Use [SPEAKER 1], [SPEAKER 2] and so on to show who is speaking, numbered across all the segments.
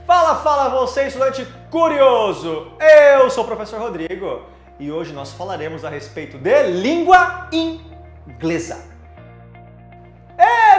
[SPEAKER 1] Fala, fala você, estudante curioso! Eu sou o professor Rodrigo e hoje nós falaremos a respeito de língua inglesa.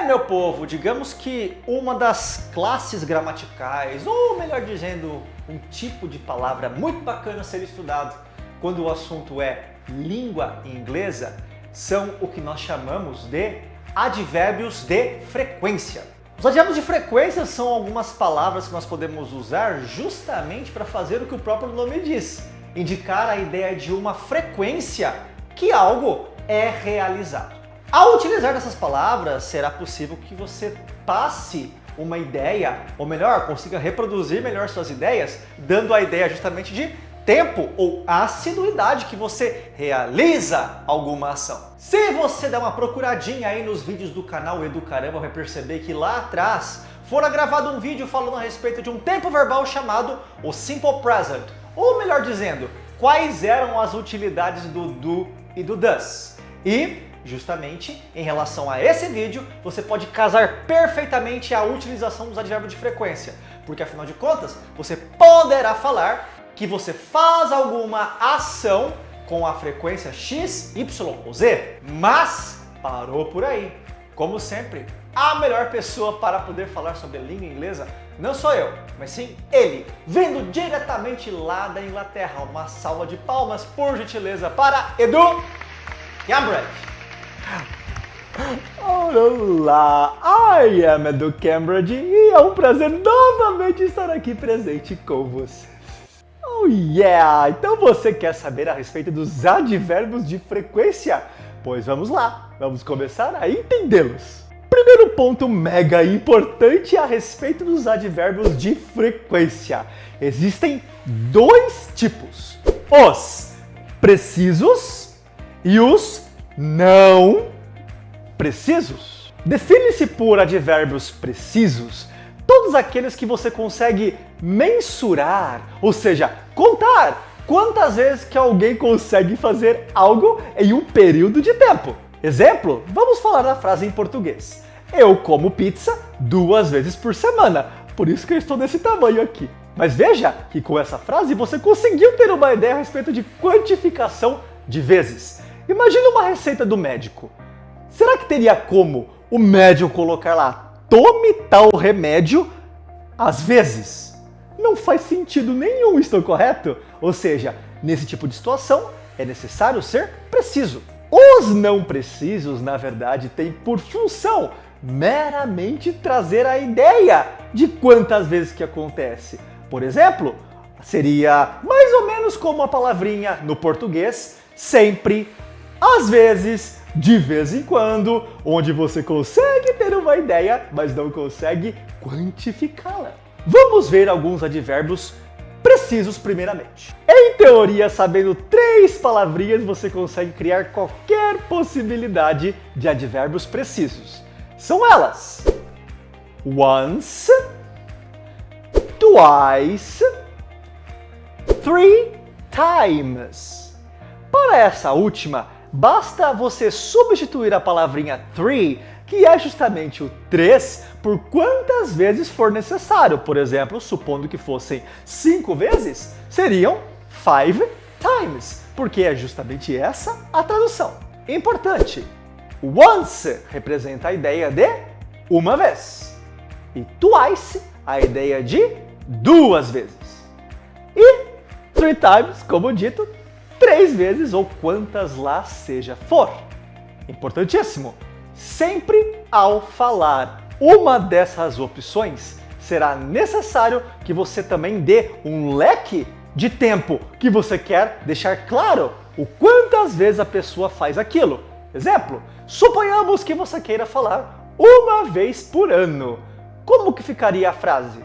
[SPEAKER 1] Meu povo, digamos que uma das classes gramaticais, ou melhor dizendo, um tipo de palavra muito bacana a ser estudado quando o assunto é língua inglesa, são o que nós chamamos de advérbios de frequência. Os advérbios de frequência são algumas palavras que nós podemos usar justamente para fazer o que o próprio nome diz, indicar a ideia de uma frequência que algo é realizado. Ao utilizar essas palavras, será possível que você passe uma ideia, ou melhor, consiga reproduzir melhor suas ideias, dando a ideia justamente de tempo ou assiduidade que você realiza alguma ação. Se você der uma procuradinha aí nos vídeos do canal Educaramba, vai perceber que lá atrás fora gravado um vídeo falando a respeito de um tempo verbal chamado o Simple Present, ou melhor dizendo, quais eram as utilidades do do e do does. E justamente em relação a esse vídeo, você pode casar perfeitamente a utilização dos advérbios de frequência, porque afinal de contas, você poderá falar que você faz alguma ação com a frequência X, Y ou Z, mas parou por aí. Como sempre, a melhor pessoa para poder falar sobre a língua inglesa não sou eu, mas sim ele, vindo diretamente lá da Inglaterra. Uma salva de palmas, por gentileza, para Edu Cambridge. Olá, I am Edu Cambridge e é um prazer novamente estar aqui presente com vocês. Oh yeah! Então você quer saber a respeito dos advérbios de frequência? Pois vamos lá, vamos começar a entendê-los. Primeiro ponto mega importante a respeito dos advérbios de frequência. Existem dois tipos: os precisos e os não precisos. Define-se por advérbios precisos todos aqueles que você consegue mensurar, ou seja, contar quantas vezes que alguém consegue fazer algo em um período de tempo. Exemplo, vamos falar da frase em português. Eu como pizza 2 vezes por semana, por isso que eu estou desse tamanho aqui. Mas veja que com essa frase você conseguiu ter uma ideia a respeito de quantificação de vezes. Imagina uma receita do médico. Será que teria como o médico colocar lá, tome tal remédio às vezes? Não faz sentido nenhum, estou correto? Ou seja, nesse tipo de situação é necessário ser preciso. Os não precisos, na verdade, têm por função meramente trazer a ideia de quantas vezes que acontece. Por exemplo, seria mais ou menos como a palavrinha no português sempre, às vezes, de vez em quando, onde você consegue ter uma ideia, mas não consegue quantificá-la. Vamos ver alguns advérbios precisos primeiramente. Em teoria, sabendo 3 palavrinhas, você consegue criar qualquer possibilidade de advérbios precisos. São elas: once, twice, 3 times. Para essa última, basta você substituir a palavrinha 3, que é justamente o 3, por quantas vezes for necessário. Por exemplo, supondo que fossem 5 vezes, seriam 5 times, porque é justamente essa a tradução. Importante, once representa a ideia de uma vez, e twice a ideia de 2 vezes. E 3 times, como dito, 3 vezes ou quantas lá seja for. Importantíssimo! Sempre ao falar uma dessas opções, será necessário que você também dê um leque de tempo que você quer deixar claro o quantas vezes a pessoa faz aquilo. Exemplo, suponhamos que você queira falar uma vez por ano. Como que ficaria a frase?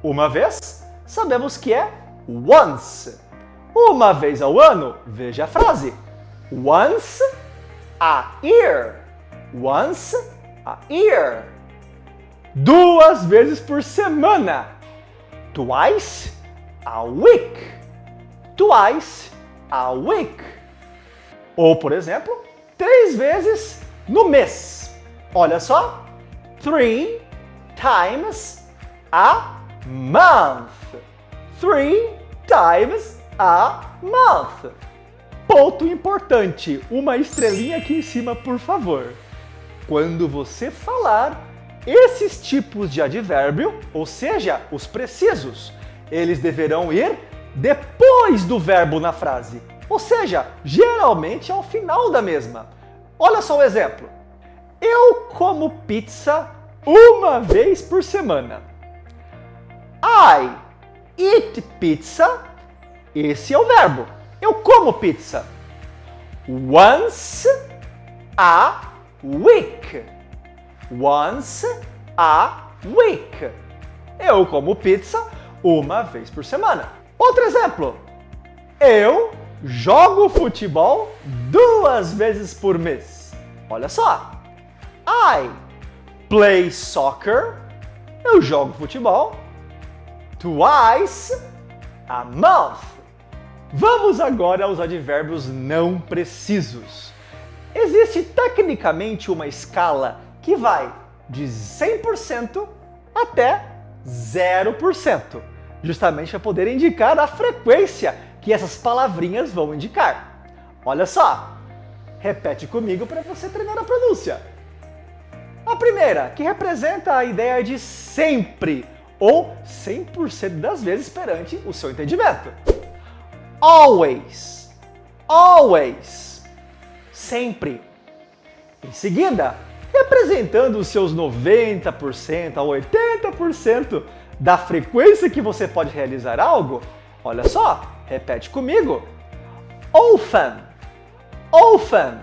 [SPEAKER 1] Uma vez, sabemos que é once. Uma vez ao ano, veja a frase. Once a year. Once a year. 2 vezes por semana. Twice a week. Twice a week. Ou, por exemplo, 3 vezes no mês. Olha só. 3 times a month. 3 times a month. Ponto importante, uma estrelinha aqui em cima, por favor. Quando você falar esses tipos de advérbio, ou seja, os precisos, eles deverão ir depois do verbo na frase, ou seja, geralmente ao final da mesma. Olha só o exemplo. Eu como pizza uma vez por semana. I eat pizza. Esse é o verbo. Eu como pizza. Once a week. Once a week. Eu como pizza uma vez por semana. Outro exemplo. Eu jogo futebol 2 vezes por mês. Olha só. I play soccer. Eu jogo futebol twice a month. Vamos agora aos advérbios não precisos. Existe tecnicamente uma escala que vai de 100% até 0%, justamente para poder indicar a frequência que essas palavrinhas vão indicar. Olha só, repete comigo para você treinar a pronúncia. A primeira, que representa a ideia de sempre, ou 100% das vezes perante o seu entendimento. Always, always, sempre. Em seguida, representando os seus 90% a 80% da frequência que você pode realizar algo, olha só, repete comigo. Often, often,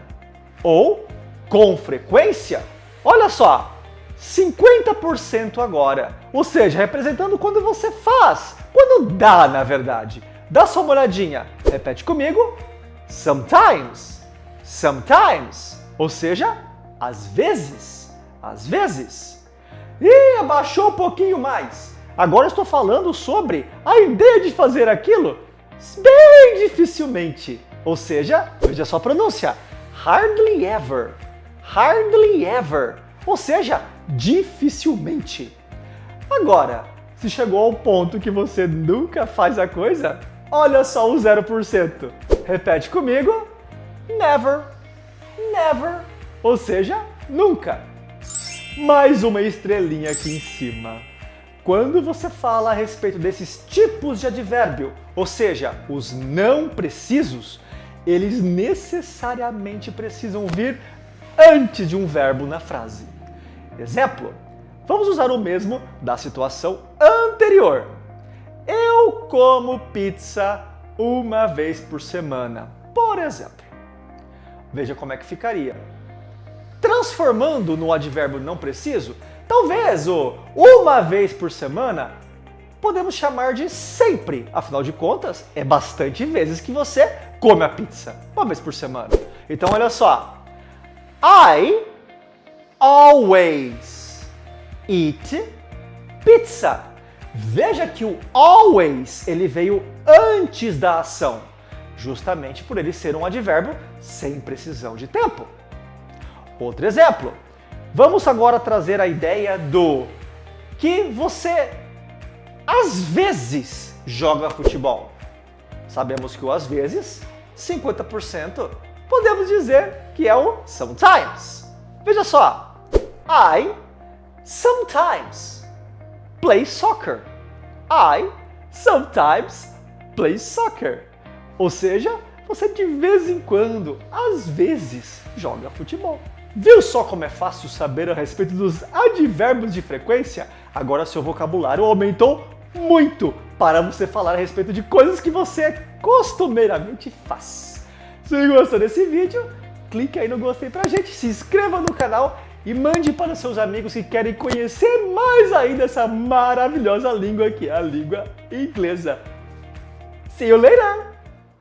[SPEAKER 1] ou com frequência. Olha só, 50% agora, ou seja, representando quando você faz, quando dá, na verdade. Dá só uma olhadinha, repete comigo. Sometimes, sometimes, ou seja, às vezes, às vezes. E abaixou um pouquinho mais. Agora estou falando sobre a ideia de fazer aquilo bem dificilmente. Ou seja, veja só a pronúncia. Hardly ever. Hardly ever. Ou seja, dificilmente. Agora, se chegou ao ponto que você nunca faz a coisa, olha só o 0%. Repete comigo. Never. Never. Ou seja, nunca. Mais uma estrelinha aqui em cima. Quando você fala a respeito desses tipos de advérbio, ou seja, os não precisos, eles necessariamente precisam vir antes de um verbo na frase. Exemplo, vamos usar o mesmo da situação anterior. Eu como pizza uma vez por semana, por exemplo. Veja como é que ficaria. Transformando no advérbio não preciso, talvez o uma vez por semana podemos chamar de sempre. Afinal de contas, é bastante vezes que você come a pizza, uma vez por semana. Então, olha só. I always eat pizza. Veja que o always ele veio antes da ação, justamente por ele ser um advérbio sem precisão de tempo. Outro exemplo. Vamos agora trazer a ideia do que você às vezes joga futebol. Sabemos que o às vezes, 50%, podemos dizer que é o sometimes. Veja só. I sometimes play soccer. I sometimes play soccer. Ou seja, você de vez em quando, às vezes, joga futebol. Viu só como é fácil saber a respeito dos advérbios de frequência? Agora seu vocabulário aumentou muito para você falar a respeito de coisas que você costumeiramente faz. Se gostou desse vídeo, clique aí no gostei pra gente, se inscreva no canal e mande para seus amigos que querem conhecer mais ainda essa maravilhosa língua que é a língua inglesa. See you later!